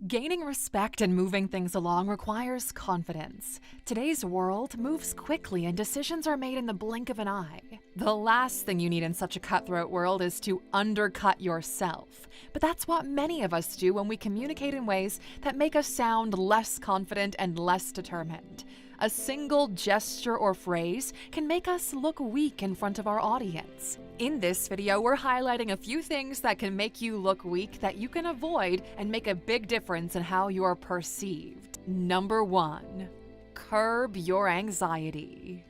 Gaining respect and moving things along requires confidence. Today's world moves quickly and decisions are made in the blink of an eye. The last thing you need in such a cutthroat world is to undercut yourself. But that's what many of us do when we communicate in ways that make us sound less confident and less determined. A single gesture or phrase can make us look weak in front of our audience. In this video, we're highlighting a few things that can make you look weak that you can avoid and make a big difference in how you are perceived. Number 1, curb your anxiety.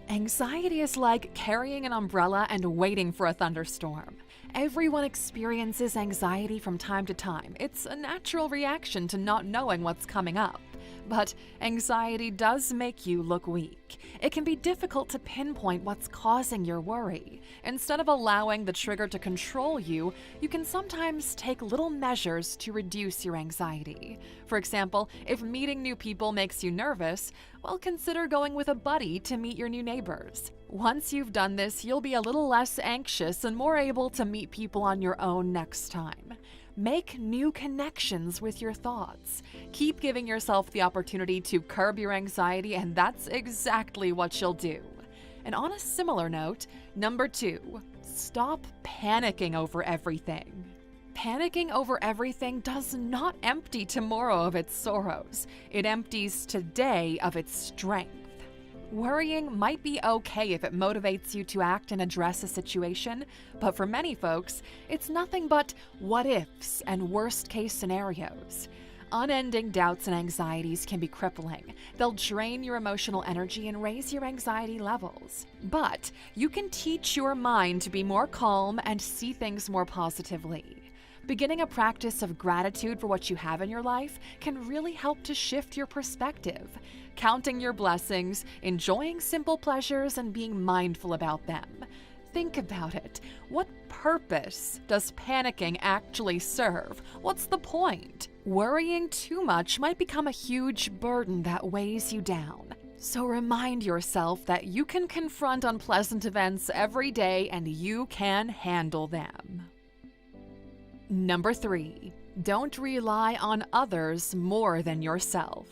Anxiety is like carrying an umbrella and waiting for a thunderstorm. Everyone experiences anxiety from time to time. It's a natural reaction to not knowing what's coming up. But anxiety does make you look weak. It can be difficult to pinpoint what's causing your worry. Instead of allowing the trigger to control you, you can sometimes take little measures to reduce your anxiety. For example, if meeting new people makes you nervous, well, consider going with a buddy to meet your new neighbors. Once you've done this, you'll be a little less anxious and more able to meet people on your own next time. Make new connections with your thoughts. Keep giving yourself the opportunity to curb your anxiety, and that's exactly what you'll do. And on a similar note, number 2, stop panicking over everything. Panicking over everything does not empty tomorrow of its sorrows. It empties today of its strength. Worrying might be okay if it motivates you to act and address a situation, but for many folks, it's nothing but what-ifs and worst-case scenarios. Unending doubts and anxieties can be crippling. They'll drain your emotional energy and raise your anxiety levels. But you can teach your mind to be more calm and see things more positively. Beginning a practice of gratitude for what you have in your life can really help to shift your perspective. Counting your blessings, enjoying simple pleasures, and being mindful about them. Think about it. What purpose does panicking actually serve? What's the point? Worrying too much might become a huge burden that weighs you down. So remind yourself that you can confront unpleasant events every day and you can handle them. Number 3, don't rely on others more than yourself.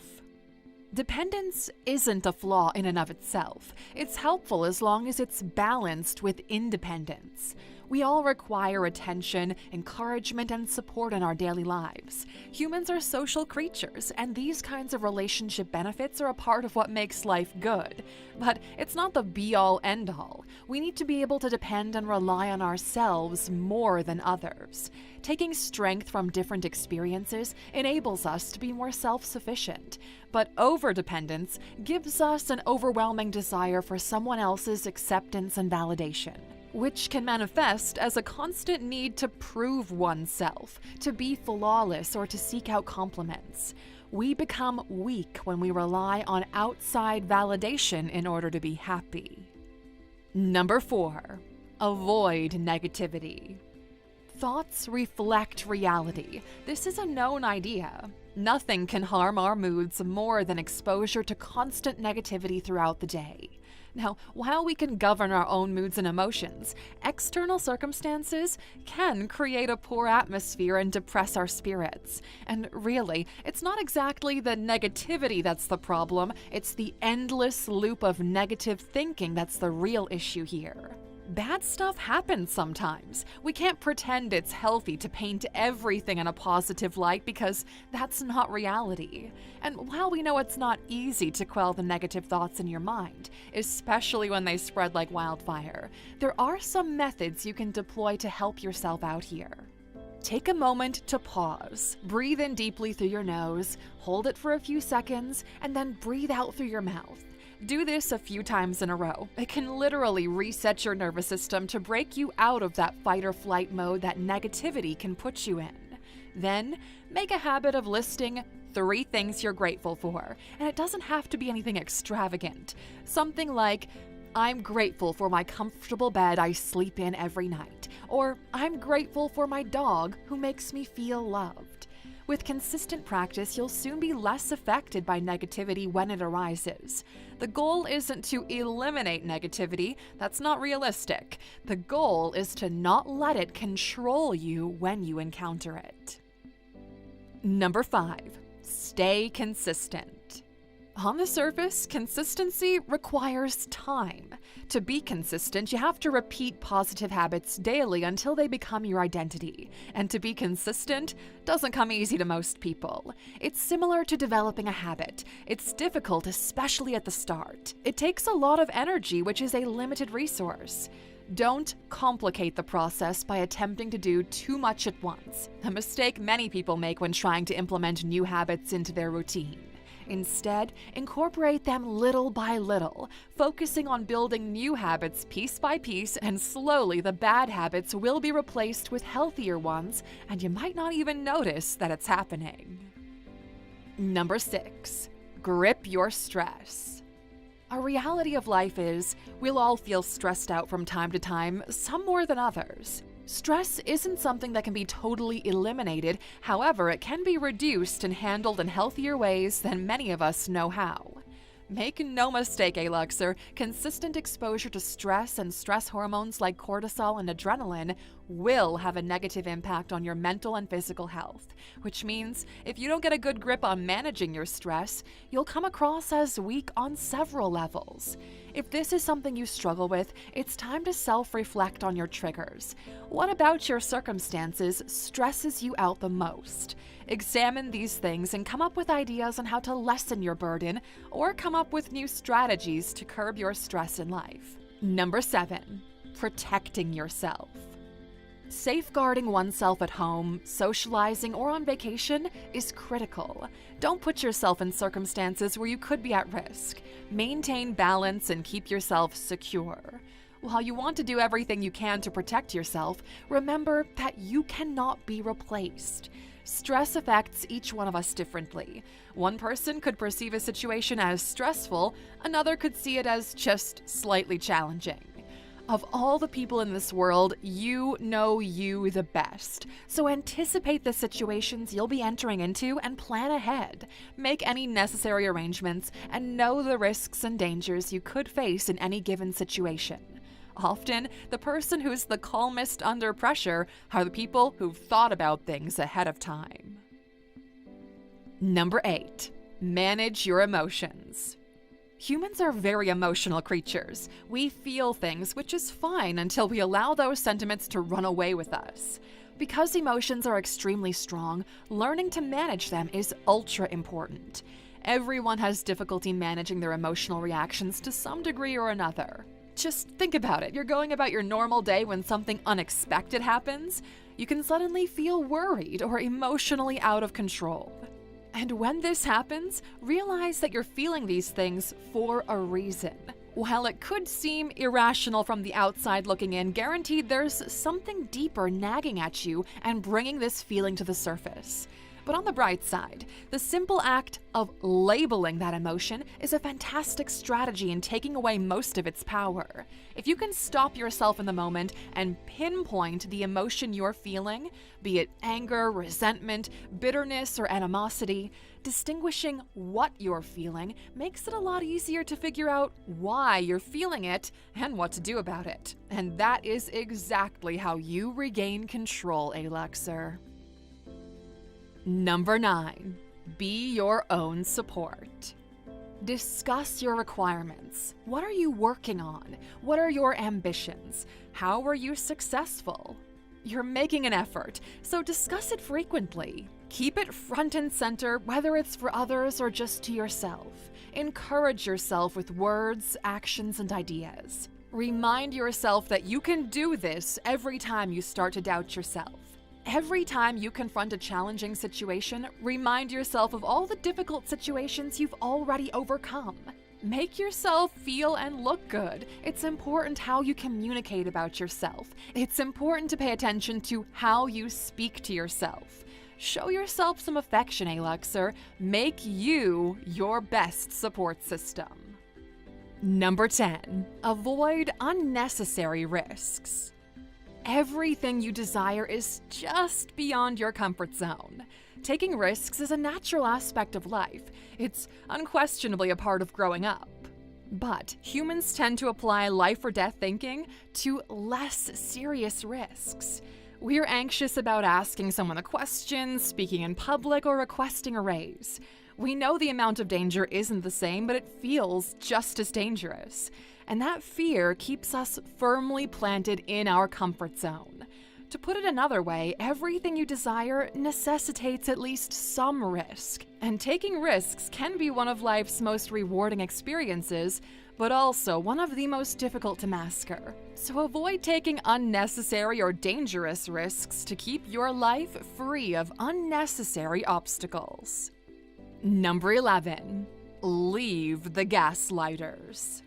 Dependence isn't a flaw in and of itself. It's helpful as long as it's balanced with independence. We all require attention, encouragement, and support in our daily lives. Humans are social creatures, and these kinds of relationship benefits are a part of what makes life good. But it's not the be-all, end-all. We need to be able to depend and rely on ourselves more than others. Taking strength from different experiences enables us to be more self-sufficient. But overdependence gives us an overwhelming desire for someone else's acceptance and validation, which can manifest as a constant need to prove oneself, to be flawless, or to seek out compliments. We become weak when we rely on outside validation in order to be happy. Number 4, avoid negativity. Thoughts reflect reality. This is a known idea. Nothing can harm our moods more than exposure to constant negativity throughout the day. Now, while we can govern our own moods and emotions, external circumstances can create a poor atmosphere and depress our spirits. And really, it's not exactly the negativity that's the problem, it's the endless loop of negative thinking that's the real issue here. Bad stuff happens sometimes. We can't pretend it's healthy to paint everything in a positive light because that's not reality. And while we know it's not easy to quell the negative thoughts in your mind, especially when they spread like wildfire, there are some methods you can deploy to help yourself out here. Take a moment to pause. Breathe in deeply through your nose, hold it for a few seconds, and then breathe out through your mouth. Do this a few times in a row. It can literally reset your nervous system to break you out of that fight or flight mode that negativity can put you in. Then, make a habit of listing 3 things you're grateful for, and it doesn't have to be anything extravagant. Something like, I'm grateful for my comfortable bed I sleep in every night, or I'm grateful for my dog who makes me feel loved. With consistent practice, you'll soon be less affected by negativity when it arises. The goal isn't to eliminate negativity, that's not realistic. The goal is to not let it control you when you encounter it. Number 5, stay consistent. On the surface, consistency requires time. To be consistent, you have to repeat positive habits daily until they become your identity. And to be consistent doesn't come easy to most people. It's similar to developing a habit. It's difficult, especially at the start. It takes a lot of energy, which is a limited resource. Don't complicate the process by attempting to do too much at once, a mistake many people make when trying to implement new habits into their routine. Instead, incorporate them little by little, focusing on building new habits piece by piece, and slowly the bad habits will be replaced with healthier ones, and you might not even notice that it's happening. Number 6, grip your stress. A reality of life is, we'll all feel stressed out from time to time, some more than others. Stress isn't something that can be totally eliminated, however, it can be reduced and handled in healthier ways than many of us know how. Make no mistake, Aluxer, consistent exposure to stress and stress hormones like cortisol and adrenaline will have a negative impact on your mental and physical health, which means if you don't get a good grip on managing your stress, you'll come across as weak on several levels. If this is something you struggle with, it's time to self-reflect on your triggers. What about your circumstances stresses you out the most? Examine these things and come up with ideas on how to lessen your burden or come up with new strategies to curb your stress in life. Number 7, protecting yourself. Safeguarding oneself at home, socializing, or on vacation is critical. Don't put yourself in circumstances where you could be at risk. Maintain balance and keep yourself secure. While you want to do everything you can to protect yourself, remember that you cannot be replaced. Stress affects each one of us differently. One person could perceive a situation as stressful, another could see it as just slightly challenging. Of all the people in this world, you know you the best. So anticipate the situations you'll be entering into and plan ahead. Make any necessary arrangements and know the risks and dangers you could face in any given situation. Often, the person who's the calmest under pressure are the people who've thought about things ahead of time. Number 8, manage your emotions. Humans are very emotional creatures. We feel things, which is fine until we allow those sentiments to run away with us. Because emotions are extremely strong, learning to manage them is ultra important. Everyone has difficulty managing their emotional reactions to some degree or another. Just think about it. You're going about your normal day when something unexpected happens. You can suddenly feel worried or emotionally out of control. And when this happens, realize that you're feeling these things for a reason. While it could seem irrational from the outside looking in, guaranteed there's something deeper nagging at you and bringing this feeling to the surface. But on the bright side, the simple act of labeling that emotion is a fantastic strategy in taking away most of its power. If you can stop yourself in the moment and pinpoint the emotion you're feeling, be it anger, resentment, bitterness, or animosity, distinguishing what you're feeling makes it a lot easier to figure out why you're feeling it and what to do about it. And that is exactly how you regain control, Aluxer. Number 9, be your own support. Discuss your requirements. What are you working on? What are your ambitions? How were you successful? You're making an effort, so discuss it frequently. Keep it front and center, whether it's for others or just to yourself. Encourage yourself with words, actions, and ideas. Remind yourself that you can do this every time you start to doubt yourself. Every time you confront a challenging situation, remind yourself of all the difficult situations you've already overcome. Make yourself feel and look good. It's important how you communicate about yourself. It's important to pay attention to how you speak to yourself. Show yourself some affection, Aluxer. Make you your best support system. Number 10, avoid unnecessary risks. Everything you desire is just beyond your comfort zone. Taking risks is a natural aspect of life. It's unquestionably a part of growing up. But humans tend to apply life or death thinking to less serious risks. We're anxious about asking someone a question, speaking in public, or requesting a raise. We know the amount of danger isn't the same, but it feels just as dangerous. And that fear keeps us firmly planted in our comfort zone. To put it another way, everything you desire necessitates at least some risk. And taking risks can be one of life's most rewarding experiences, but also one of the most difficult to master. So avoid taking unnecessary or dangerous risks to keep your life free of unnecessary obstacles. Number 11. Leave the gaslighters.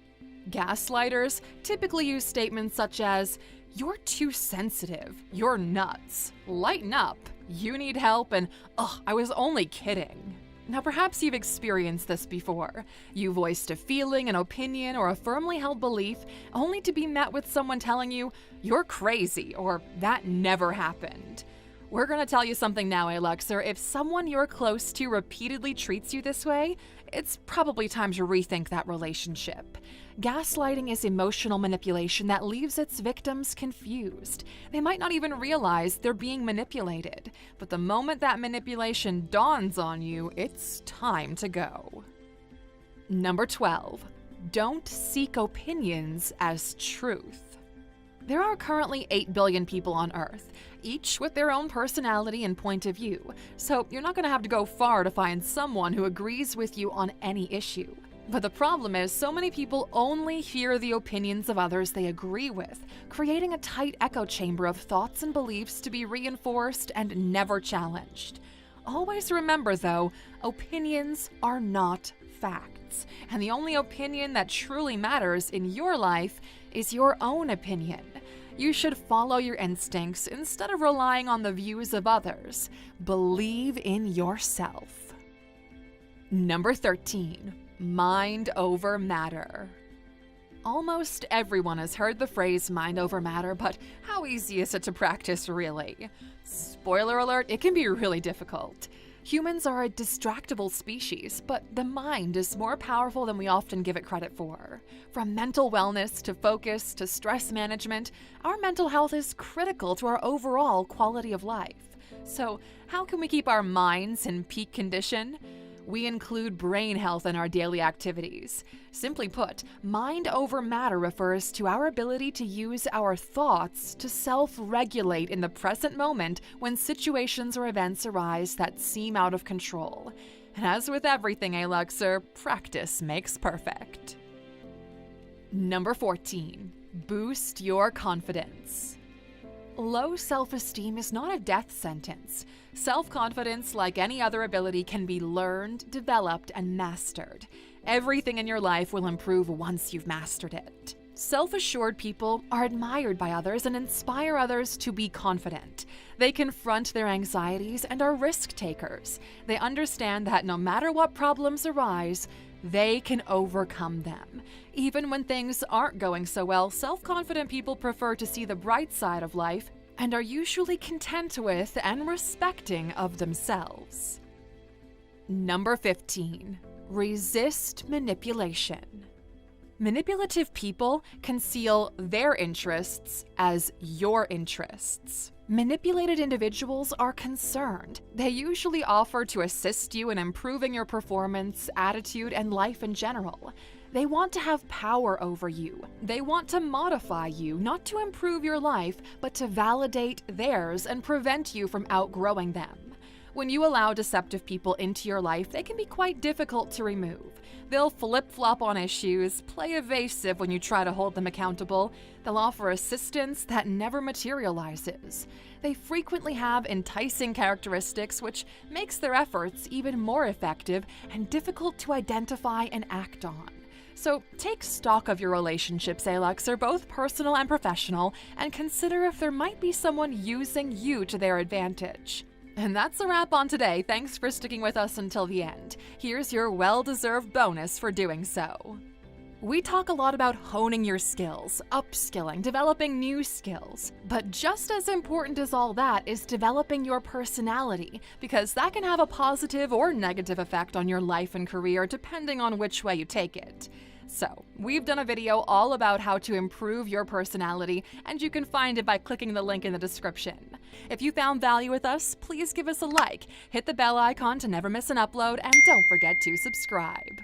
Gaslighters typically use statements such as, "You're too sensitive," "You're nuts," "Lighten up," "You need help," and "Ugh, I was only kidding." Now perhaps you've experienced this before. You voiced a feeling, an opinion, or a firmly held belief only to be met with someone telling you, "You're crazy," or "That never happened." We're gonna tell you something now, Aluxer. If someone you're close to repeatedly treats you this way, it's probably time to rethink that relationship. Gaslighting is emotional manipulation that leaves its victims confused. They might not even realize they're being manipulated, but the moment that manipulation dawns on you, it's time to go. Number 12. Don't seek opinions as truth. There are currently 8 billion people on Earth, each with their own personality and point of view, so you're not going to have to go far to find someone who agrees with you on any issue. But the problem is, so many people only hear the opinions of others they agree with, creating a tight echo chamber of thoughts and beliefs to be reinforced and never challenged. Always remember, though, opinions are not facts, and the only opinion that truly matters in your life is your own opinion. You should follow your instincts instead of relying on the views of others. Believe in yourself. Number 13. Mind over matter. Almost everyone has heard the phrase mind over matter, but how easy is it to practice, really? Spoiler alert, it can be really difficult. Humans are a distractible species, but the mind is more powerful than we often give it credit for. From mental wellness to focus to stress management, our mental health is critical to our overall quality of life. So, how can we keep our minds in peak condition? We include brain health in our daily activities. Simply put, mind over matter refers to our ability to use our thoughts to self-regulate in the present moment when situations or events arise that seem out of control. And as with everything, Aluxer, practice makes perfect. Number 14. Boost your confidence. Low self-esteem is not a death sentence. Self-confidence, like any other ability, can be learned, developed, and mastered. Everything in your life will improve once you've mastered it. Self-assured people are admired by others and inspire others to be confident. They confront their anxieties and are risk takers. They understand that no matter what problems arise, they can overcome them. Even when things aren't going so well, self-confident people prefer to see the bright side of life and are usually content with and respecting of themselves. Number 15. Resist manipulation. Manipulative people conceal their interests as your interests. Manipulated individuals are concerned. They usually offer to assist you in improving your performance, attitude, and life in general. They want to have power over you. They want to modify you, not to improve your life, but to validate theirs and prevent you from outgrowing them. When you allow deceptive people into your life, they can be quite difficult to remove. They'll flip-flop on issues, play evasive when you try to hold them accountable. They'll offer assistance that never materializes. They frequently have enticing characteristics, which makes their efforts even more effective and difficult to identify and act on. So take stock of your relationships, Aluxer, both personal and professional, and consider if there might be someone using you to their advantage. And that's a wrap on today. Thanks for sticking with us until the end. Here's your well-deserved bonus for doing so. We talk a lot about honing your skills, upskilling, developing new skills. But just as important as all that is developing your personality, because that can have a positive or negative effect on your life and career depending on which way you take it. So, we've done a video all about how to improve your personality, and you can find it by clicking the link in the description. If you found value with us, please give us a like, hit the bell icon to never miss an upload, and don't forget to subscribe.